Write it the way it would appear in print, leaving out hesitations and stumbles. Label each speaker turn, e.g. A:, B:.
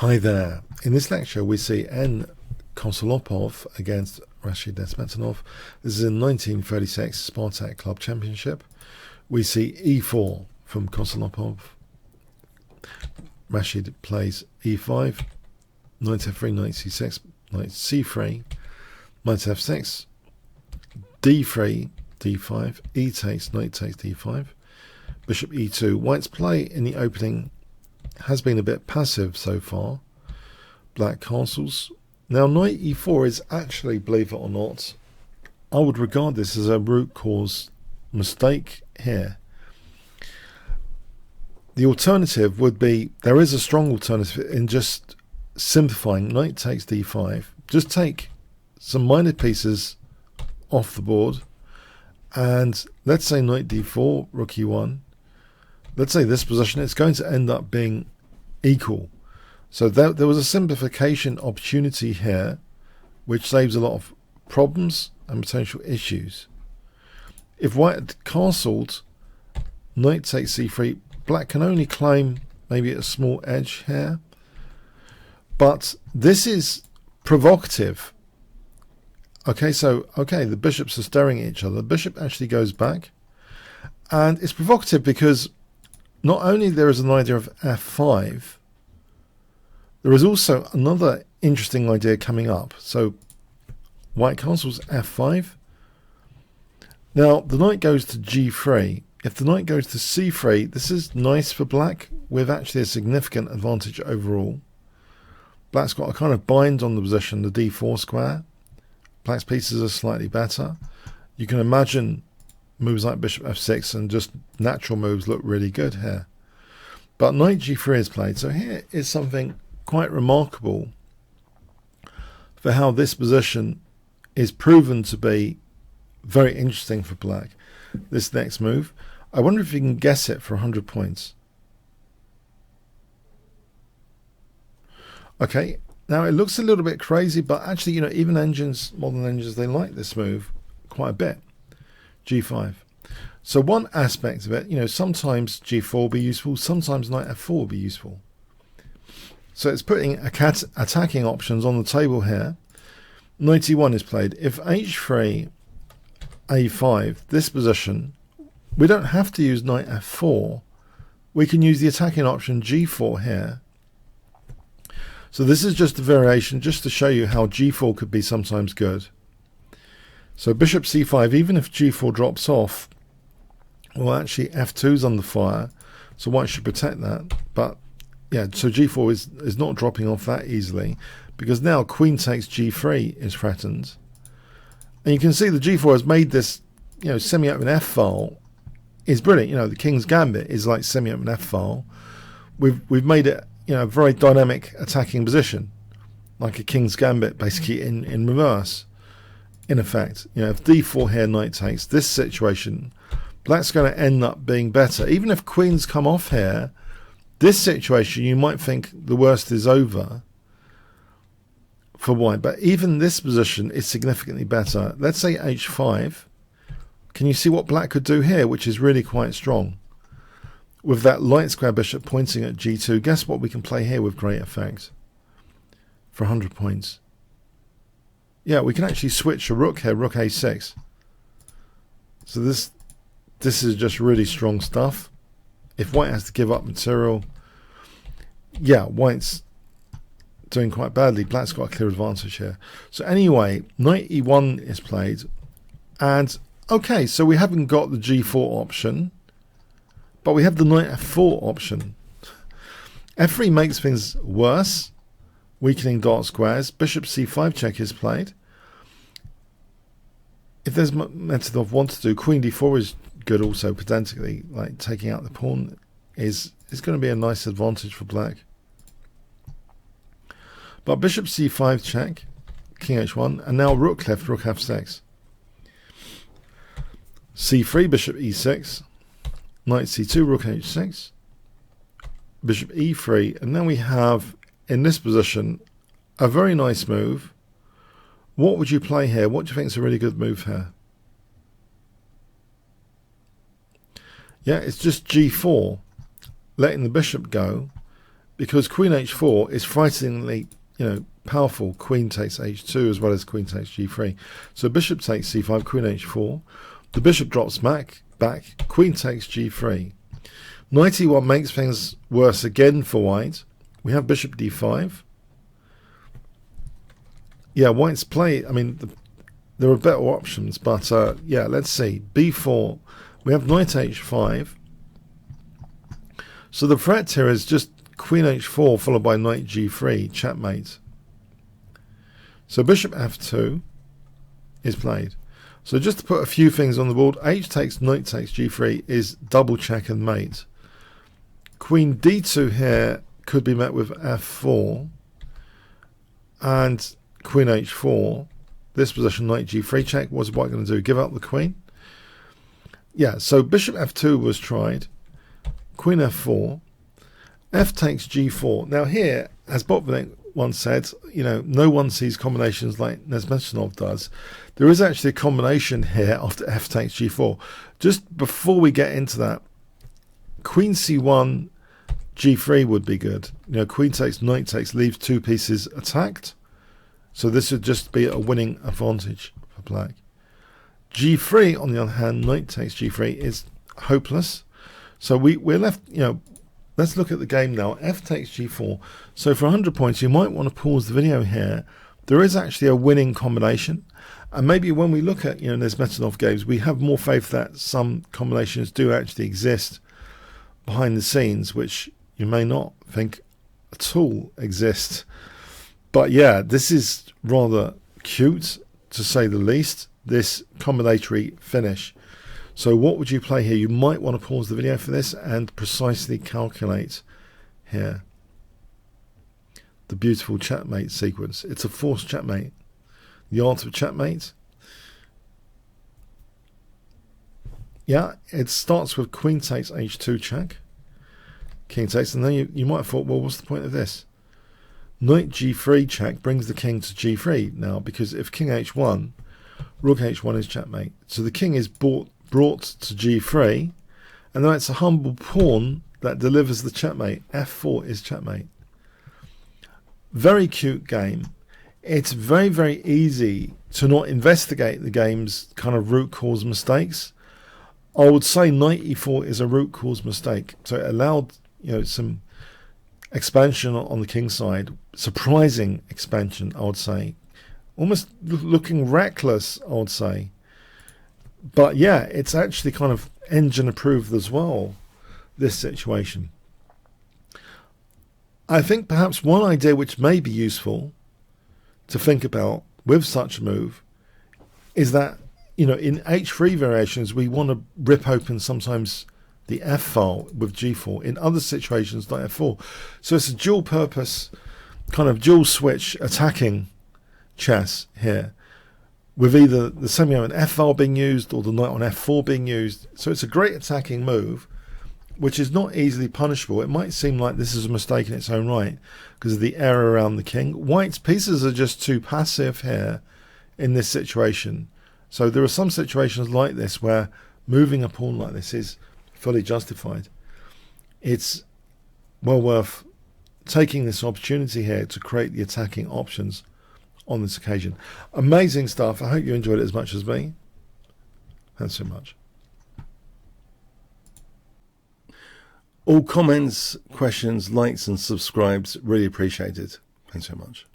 A: Hi there. In this lecture we see Kosolapov against Rashid Nezhmetdinov. This is in 1936 Spartak Club Championship. We see e4 from Kosolapov. Rashid plays e5, knight f3, knight c6, knight c3, knight f6, d3, d5, e takes, knight takes d5, bishop e2. White's play in the opening has been a bit passive so far. Black castles. Now knight e4 is actually, believe it or not, I would regard this as a root cause mistake here. The alternative would be, there is a strong alternative in just simplifying. Knight takes d5. Just take some minor pieces off the board, and let's say knight d4, rook e1. Let's say this position, it's going to end up being equal. So there was a simplification opportunity here, which saves a lot of problems and potential issues. If white had castled, knight takes c3, black can only claim maybe a small edge here. But this is provocative. Okay, the bishops are staring at each other. The bishop actually goes back. And it's provocative because not only there is an idea of f5, there is also another interesting idea coming up. So white castles f5. Now the knight goes to g3. If the knight goes to c3, this is nice for black with actually a significant advantage overall. Black's got a kind of bind on the position, the d4 square. Black's pieces are slightly better. You can imagine moves like bishop f6 and just natural moves look really good here. But knight g3 is played. So here is something quite remarkable for how this position is proven to be very interesting for black. This next move, I wonder if you can guess it for 100 points. Okay, now it looks a little bit crazy, but actually, you know, even engines, modern engines, they like this move quite a bit. G5. So one aspect of it, you know, sometimes G4 will be useful, sometimes knight F4 will be useful. So it's putting attacking options on the table here. Knight E1 is played. If H3, A5, this position, we don't have to use knight F4. We can use the attacking option G4 here. So this is just a variation, just to show you how G4 could be sometimes good. So bishop C5, even if G4 drops off, well, actually F2's under fire, so white should protect that. But yeah, so G4 is not dropping off that easily, because now queen takes G3 is threatened. And you can see the G4 has made this, you know, semi-open F file is brilliant. You know, the King's Gambit is like semi-open F file. We've made it, you know, a very dynamic attacking position, like a King's Gambit basically in reverse. In effect, you know, if d4 here, knight takes, this situation, black's going to end up being better. Even if queens come off here, this situation, you might think the worst is over for white. But even this position is significantly better. Let's say h5. Can you see what black could do here, which is really quite strong? With that light square bishop pointing at g2, guess what we can play here with great effect for 100 points. Yeah, we can actually switch a rook here, rook a6. So this is just really strong stuff. If white has to give up material, yeah, white's doing quite badly. Black's got a clear advantage here. So anyway, knight e1 is played. And okay, so we haven't got the g4 option, but we have the knight f4 option. f3 makes things worse, weakening dark squares. Bishop c5 check is played. If there's Medvedev wants to do, queen d4 is good also, potentially, like taking out the pawn is going to be a nice advantage for black. But bishop c5 check, king h1, and now rook left, rook f6. c3, bishop e6, knight c2, rook h6, bishop e3, and then we have, in this position, a very nice move. What would you play here? What do you think is a really good move here? Yeah, it's just g4, letting the bishop go. because queen h4 is frighteningly, powerful. Queen takes h2 as well as queen takes g3. So bishop takes c5, queen h4. The bishop drops back, queen takes g3. Knight e1 makes things worse again for white. We have bishop d5. Yeah, white's play, there are better options, but yeah, let's see. b4, we have knight h5. So the threat here is just queen h4 followed by knight g3, checkmate. So bishop f2 is played. So just to put a few things on the board, h takes, knight takes g3 is double check and mate. Queen d2 here could be met with f4 and queen h4. This position, knight g3 check. What's white going to do? Give up the queen? Yeah, so bishop f2 was tried. Queen f4. F takes g4. Now here, as Botvinnik once said, no one sees combinations like Nezhmetdinov does. There is actually a combination here after f takes g4. Just before we get into that, queen c1, g3 would be good. Queen takes, knight takes, leaves two pieces attacked. So this would just be a winning advantage for black. g3, on the other hand, knight takes g3 is hopeless. So we're left, let's look at the game now. F takes g4. So for 100 points, you might want to pause the video here. There is actually a winning combination. And maybe when we look at, Nezhmetdinov games, we have more faith that some combinations do actually exist behind the scenes, which you may not think at all exist. But yeah, this is rather cute, to say the least, this combinatory finish. So what would you play here? You might want to pause the video for this and precisely calculate here the beautiful checkmate sequence. It's a forced checkmate. The art of checkmate. Yeah, it starts with queen takes h2 check. King takes, and then you might have thought, well, what's the point of this? Knight g3 check brings the king to g3 now, because if king h1, rook h1 is checkmate. So the king is brought to g3, and then it's a humble pawn that delivers the checkmate. f4 is checkmate. Very cute game. It's very, very easy to not investigate the game's kind of root cause mistakes. I would say knight e4 is a root cause mistake. So it allowed, some expansion on the king side, surprising expansion, I would say, almost looking reckless, I would say. But yeah, it's actually kind of engine approved as well, this situation. I think perhaps one idea which may be useful to think about with such a move is that, in h3 variations, we want to rip open sometimes the f file with g4. In other situations, like f4. So it's a dual purpose, kind of dual switch attacking chess here, with either the semi-open f file being used or the knight on f4 being used. So it's a great attacking move, which is not easily punishable. It might seem like this is a mistake in its own right because of the error around the king. White's pieces are just too passive here in this situation. So there are some situations like this where moving a pawn like this is fully justified. It's well worth taking this opportunity here to create the attacking options on this occasion. Amazing stuff. I hope you enjoyed it as much as me. Thanks so much. All comments, questions, likes and subscribes really appreciated. Thanks so much.